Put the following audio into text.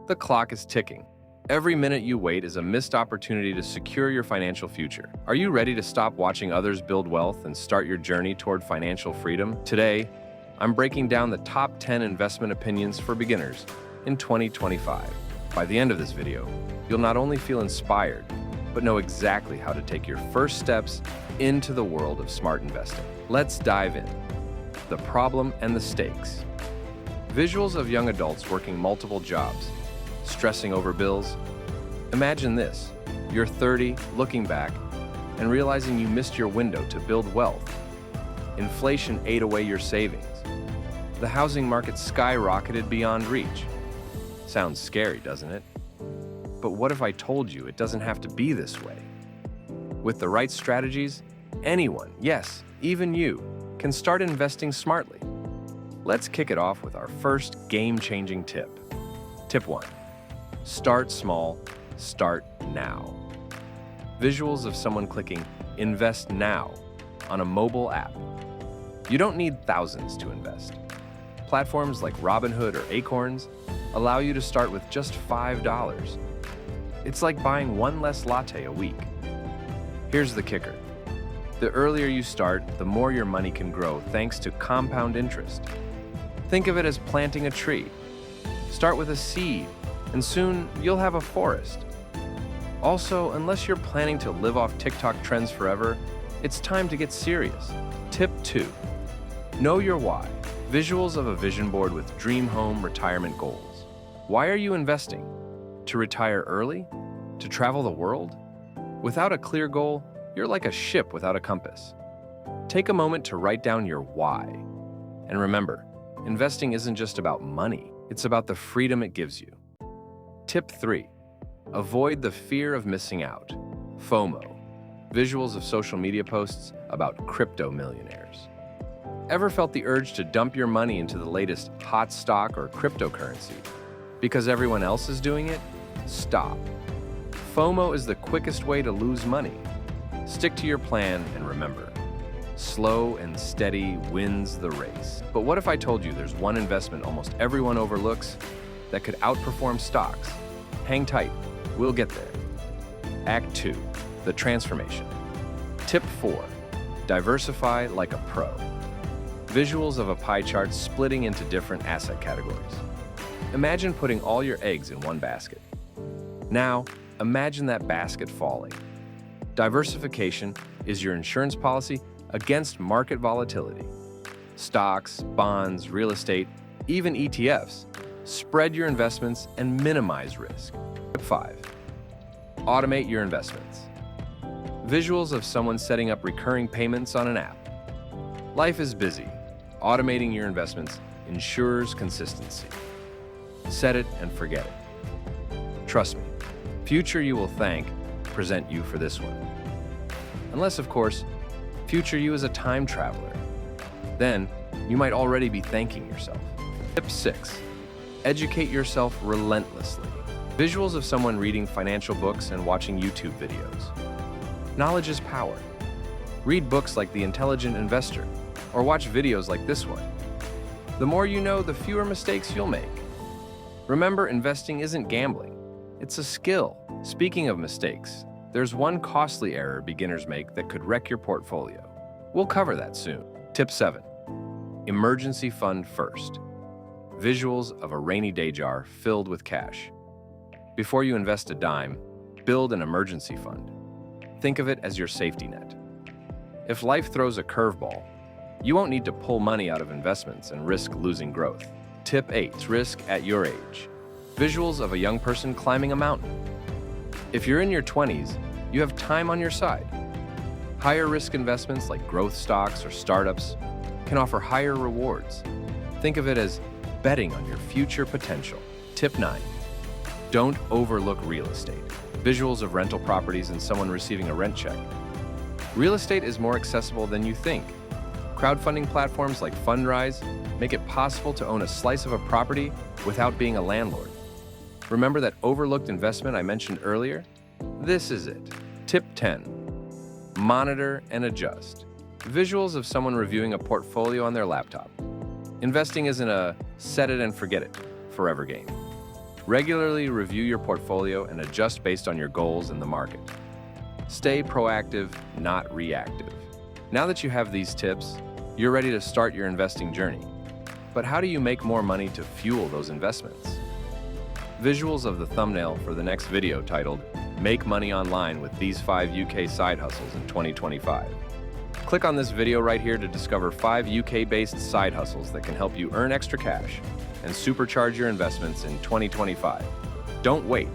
The clock is ticking. Every minute you wait is a missed opportunity to secure your financial future. Are you ready to stop watching others build wealth and start your journey toward financial freedom? Today, I'm breaking down the top 10 investment opinions for beginners in 2025. By the end of this video, you'll not only feel inspired, but know exactly how to take your first steps into the world of smart investing. Let's dive in. The problem and the stakes. Visuals of young adults working multiple jobs, stressing over bills. Imagine this: you're 30, looking back, and realizing you missed your window to build wealth. Inflation ate away your savings. The housing market skyrocketed beyond reach. Sounds scary, doesn't it? But what if I told you it doesn't have to be this way? With the right strategies, anyone, yes, even you, can start investing smartly. Let's kick it off with our first game-changing tip. Tip 1. Start small, start now. Visuals of someone clicking Invest Now on a mobile app. You don't need thousands to invest. Platforms like Robinhood or Acorns allow you to start with just $5. It's like buying one less latte a week. Here's the kicker. The earlier you start, the more your money can grow thanks to compound interest. Think of it as planting a tree. Start with a seed, and soon you'll have a forest. Also, unless you're planning to live off TikTok trends forever, it's time to get serious. Tip 2. Know your why. Visuals of a vision board with dream home retirement goals. Why are you investing? To retire early? To travel the world? Without a clear goal, you're like a ship without a compass. Take a moment to write down your why. And remember, investing isn't just about money, it's about the freedom it gives you. Tip 3. Avoid the fear of missing out. FOMO. Visuals of social media posts about crypto millionaires. Ever felt the urge to dump your money into the latest hot stock or cryptocurrency? Because everyone else is doing it? Stop. FOMO is the quickest way to lose money. Stick to your plan and remember, slow and steady wins the race. But what if I told you there's one investment almost everyone overlooks that could outperform stocks? Hang tight, we'll get there. Act 2, the transformation. Tip 4, diversify like a pro. Visuals of a pie chart splitting into different asset categories. Imagine putting all your eggs in one basket. Now, imagine that basket falling. Diversification is your insurance policy against market volatility. Stocks, bonds, real estate, even ETFs. Spread your investments and minimize risk. Tip 5. Automate your investments. Visuals of someone setting up recurring payments on an app. Life is busy. Automating your investments ensures consistency. Set it and forget it. Trust me, future you will thank present you for this one. Unless, of course, future you is a time traveler. Then, you might already be thanking yourself. Tip 6. Educate yourself relentlessly. Visuals of someone reading financial books and watching YouTube videos. Knowledge is power. Read books like The Intelligent Investor, or watch videos like this one. The more you know, the fewer mistakes you'll make. Remember, investing isn't gambling. It's a skill. Speaking of mistakes, there's one costly error beginners make that could wreck your portfolio. We'll cover that soon. Tip 7. Emergency fund first. Visuals of a rainy day jar filled with cash. Before you invest a dime, build an emergency fund. Think of it as your safety net. If life throws a curveball, you won't need to pull money out of investments and risk losing growth. Tip 8. Risk at your age. Visuals of a young person climbing a mountain. If you're in your 20s, you have time on your side. Higher risk investments like growth stocks or startups can offer higher rewards. Think of it as betting on your future potential. Tip 9. Don't overlook real estate. Visuals of rental properties and someone receiving a rent check. Real estate is more accessible than you think. Crowdfunding platforms like Fundrise make it possible to own a slice of a property without being a landlord. Remember that overlooked investment I mentioned earlier? This is it. Tip 10. Monitor and adjust. Visuals of someone reviewing a portfolio on their laptop. Investing isn't a set it and forget it forever game. Regularly review your portfolio and adjust based on your goals in the market. Stay proactive, not reactive. Now that you have these tips, you're ready to start your investing journey. But how do you make more money to fuel those investments? Visuals of the thumbnail for the next video titled, Make Money Online with These 5 UK Side Hustles in 2025. Click on this video right here to discover 5 UK-based side hustles that can help you earn extra cash and supercharge your investments in 2025. Don't wait.